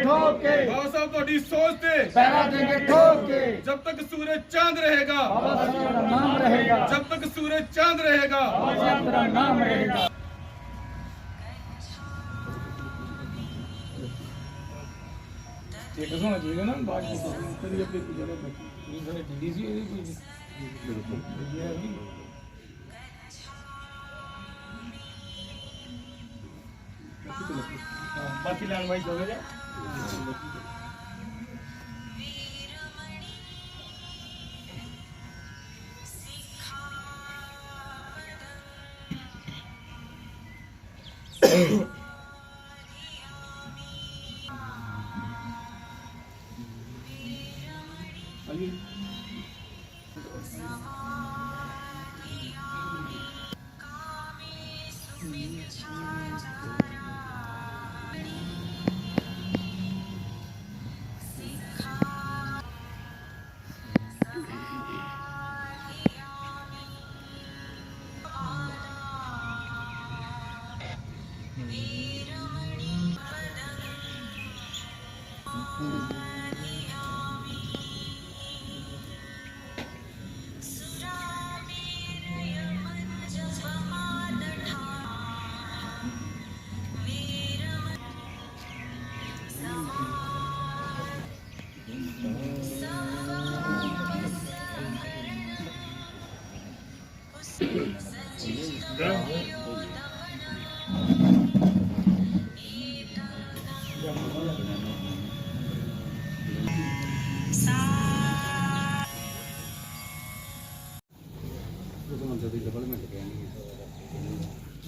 ठोक के, बाबा साहब थोड़ी सोच दे पहरा देंगे ठोक के, जब तक सूरज चांद रहेगा, बाबा साहब तेरा नाम रहेगा, जब तक सूरज चांद रहेगा। बाबा साहब तेरा नाम रहेगा। स्टेटस होना चाहिए ना बात की, कभी अपनी पूजा में बैठी थोड़ी ढीली सी है कोई बाकी लाल भाई हो गया।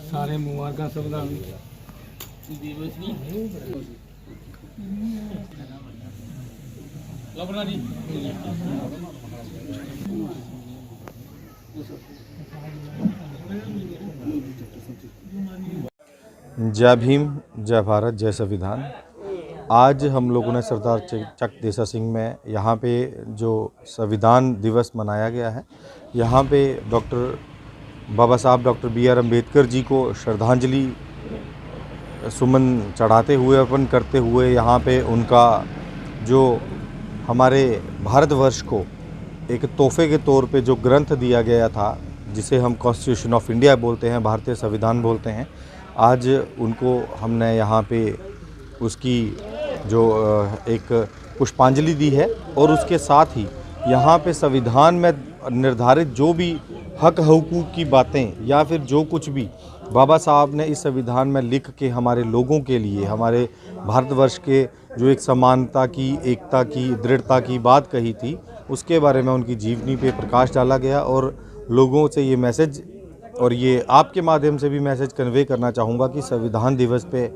सारे मुबारक संविधान दिवस जय भीम, जय भारत, जय संविधान। आज हम लोगों ने सरदार चक देसा सिंह में यहाँ पे जो संविधान दिवस मनाया गया है, यहाँ पे बाबा साहब डॉक्टर BR अम्बेडकर जी को श्रद्धांजलि सुमन चढ़ाते हुए, अर्पण करते हुए, यहाँ पे उनका जो हमारे भारतवर्ष को एक तोहफे के तौर पे जो ग्रंथ दिया गया था, जिसे हम कॉन्स्टिट्यूशन ऑफ इंडिया बोलते हैं, भारतीय संविधान बोलते हैं, आज उनको हमने यहाँ पे उसकी जो एक पुष्पांजलि दी है। और उसके साथ ही यहाँ पे संविधान में निर्धारित जो भी हक हकूक़ की बातें या फिर जो कुछ भी बाबा साहब ने इस संविधान में लिख के हमारे लोगों के लिए, हमारे भारतवर्ष के जो एक समानता की, एकता की, दृढ़ता की बात कही थी, उसके बारे में उनकी जीवनी पे प्रकाश डाला गया। और लोगों से ये मैसेज, और ये आपके माध्यम से भी मैसेज कन्वे करना चाहूँगा कि संविधान दिवस पे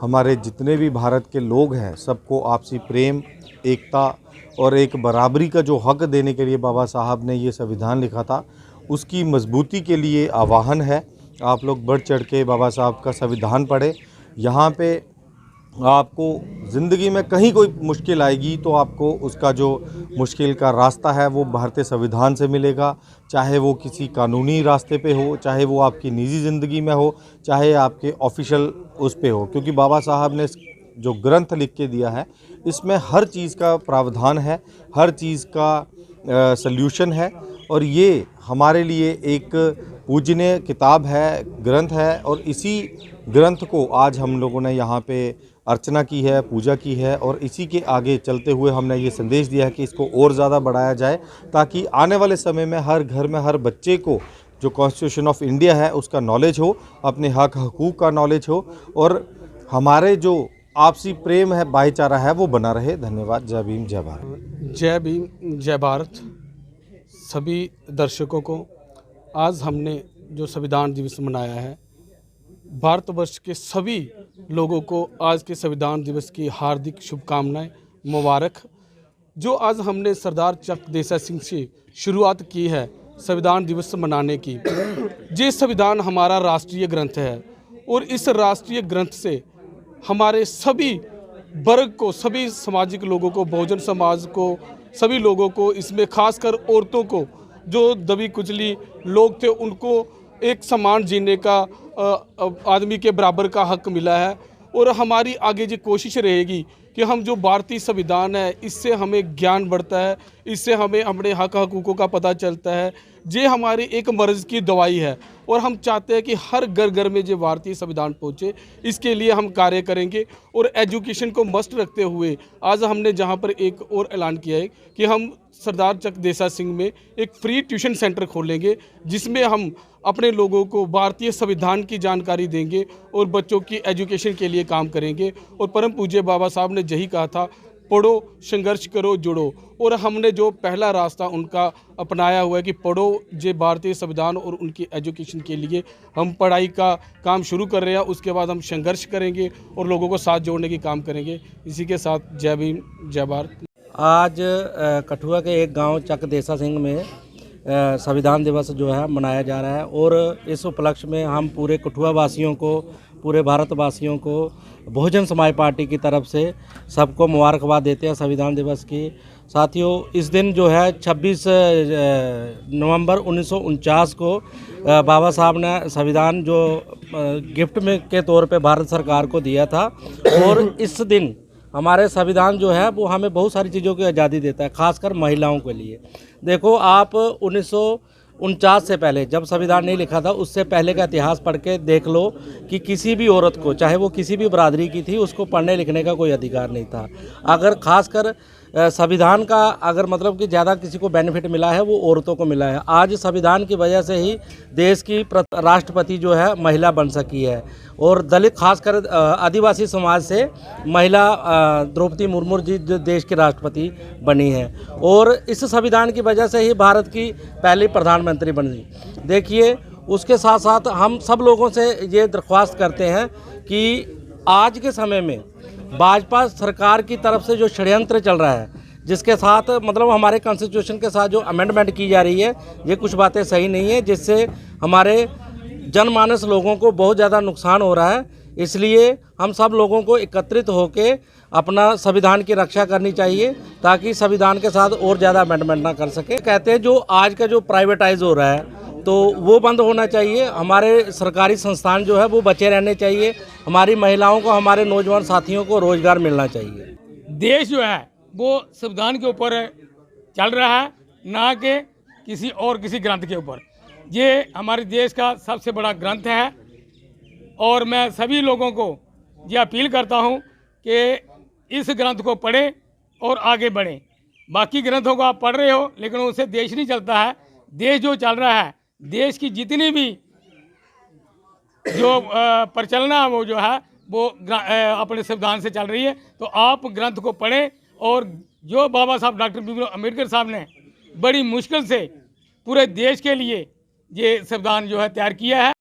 हमारे जितने भी भारत के लोग हैं, सबको आपसी प्रेम, एकता और एक बराबरी का जो हक देने के लिए बाबा साहब ने ये संविधान लिखा था, उसकी मजबूती के लिए आह्वान है। आप लोग बढ़ चढ़ के बाबा साहब का संविधान पढ़ें। यहाँ पे आपको ज़िंदगी में कहीं कोई मुश्किल आएगी तो आपको उसका जो मुश्किल का रास्ता है वो भारतीय संविधान से मिलेगा, चाहे वो किसी कानूनी रास्ते पे हो, चाहे वो आपकी निजी ज़िंदगी में हो, चाहे आपके ऑफिशियल उस पे हो। क्योंकि बाबा साहब ने जो ग्रंथ लिख के दिया है, इसमें हर चीज़ का प्रावधान है, हर चीज़ का सल्यूशन है। और ये हमारे लिए एक पूजनीय किताब है, ग्रंथ है। और इसी ग्रंथ को आज हम लोगों ने यहाँ पे अर्चना की है, पूजा की है, और इसी के आगे चलते हुए हमने ये संदेश दिया है कि इसको और ज़्यादा बढ़ाया जाए, ताकि आने वाले समय में हर घर में हर बच्चे को जो कॉन्स्टिट्यूशन ऑफ इंडिया है उसका नॉलेज हो, अपने हक हकूक़ का नॉलेज हो, और हमारे जो आपसी प्रेम है, भाईचारा है, वो बना रहे। धन्यवाद। जय भीम, जय भारत। जय भीम, जय भारत। सभी दर्शकों को आज हमने जो संविधान दिवस मनाया है, भारतवर्ष के सभी लोगों को आज के संविधान दिवस की हार्दिक शुभकामनाएं, मुबारक। जो आज हमने सरदार चक देसा सिंह से शुरुआत की है संविधान दिवस मनाने की, ये संविधान हमारा राष्ट्रीय ग्रंथ है और इस राष्ट्रीय ग्रंथ से हमारे सभी वर्ग को, सभी सामाजिक लोगों को, बहुजन समाज को, सभी लोगों को, इसमें खासकर औरतों को, जो दबी कुचली लोग थे, उनको एक समान जीने का, आदमी के बराबर का हक मिला है। और हमारी आगे ये कोशिश रहेगी कि हम जो भारतीय संविधान है इससे हमें ज्ञान बढ़ता है, इससे हमें अपने हक हकूक़ों का पता चलता है। ये हमारी एक मर्ज़ की दवाई है और हम चाहते हैं कि हर घर घर में जो भारतीय संविधान पहुँचे, इसके लिए हम कार्य करेंगे। और एजुकेशन को मस्ट रखते हुए आज हमने जहाँ पर एक और ऐलान किया है कि हम सरदार चक देसा सिंह में एक फ्री ट्यूशन सेंटर खोलेंगे, जिसमें हम अपने लोगों को भारतीय संविधान की जानकारी देंगे और बच्चों की एजुकेशन के लिए काम करेंगे। और परम पूज्य बाबा साहब ने यही कहा था, पढ़ो, संघर्ष करो, जुड़ो। और हमने जो पहला रास्ता उनका अपनाया हुआ है कि पढ़ो, जे भारतीय संविधान और उनकी एजुकेशन के लिए हम पढ़ाई का काम शुरू कर रहे हैं। उसके बाद हम संघर्ष करेंगे और लोगों को साथ जोड़ने की काम करेंगे। इसी के साथ जय भीम, जय भारत। आज कठुआ के एक गांव चक देसा सिंह में संविधान दिवस जो है मनाया जा रहा है और इस उपलक्ष्य में हम पूरे कठुआ वासियों को, पूरे भारतवासियों को बहुजन समाज पार्टी की तरफ से सबको मुबारकबाद देते हैं संविधान दिवस की। साथियों, इस दिन जो है 26 नवंबर 1949 को बाबा साहब ने संविधान जो गिफ्ट में के तौर पे भारत सरकार को दिया था और इस दिन हमारे संविधान जो है वो हमें बहुत सारी चीज़ों की आज़ादी देता है, खासकर महिलाओं के लिए। देखो, आप 1949 से पहले जब संविधान नहीं लिखा था, उससे पहले का इतिहास पढ़ के देख लो कि किसी भी औरत को, चाहे वो किसी भी बरादरी की थी, उसको पढ़ने लिखने का कोई अधिकार नहीं था। अगर खासकर संविधान का अगर मतलब कि ज़्यादा किसी को बेनिफिट मिला है वो औरतों को मिला है। आज संविधान की वजह से ही देश की राष्ट्रपति जो है महिला बन सकी है और दलित खासकर आदिवासी समाज से महिला द्रौपदी मुर्मू जी जो देश की राष्ट्रपति बनी है और इस संविधान की वजह से ही भारत की पहली प्रधानमंत्री बनी। देखिए, उसके साथ साथ हम सब लोगों से ये दरख्वास्त करते हैं कि आज के समय में भाजपा सरकार की तरफ से जो षड्यंत्र चल रहा है, जिसके साथ मतलब हमारे कॉन्स्टिट्यूशन के साथ जो अमेंडमेंट की जा रही है, ये कुछ बातें सही नहीं है, जिससे हमारे जनमानस लोगों को बहुत ज़्यादा नुकसान हो रहा है। इसलिए हम सब लोगों को एकत्रित होकर अपना संविधान की रक्षा करनी चाहिए ताकि संविधान के साथ और ज़्यादा अमेंडमेंट ना कर सके। कहते हैं जो आज का जो प्राइवेटाइज हो रहा है तो वो बंद होना चाहिए। हमारे सरकारी संस्थान जो है वो बचे रहने चाहिए। हमारी महिलाओं को, हमारे नौजवान साथियों को रोजगार मिलना चाहिए। देश जो है वो संविधान के ऊपर चल रहा है, ना कि किसी ग्रंथ के ऊपर। ये हमारे देश का सबसे बड़ा ग्रंथ है और मैं सभी लोगों को ये अपील करता हूँ कि इस ग्रंथ को पढ़ें और आगे बढ़ें। बाकी ग्रंथों को आप पढ़ रहे हो लेकिन उससे देश नहीं चलता है। देश जो चल रहा है, देश की जितनी भी जो प्रचलना वो जो है वो अपने संविधान से चल रही है। तो आप ग्रंथ को पढ़ें और जो बाबा साहब डॉक्टर भीमराव अम्बेडकर साहब ने बड़ी मुश्किल से पूरे देश के लिए ये संविधान जो है तैयार किया है।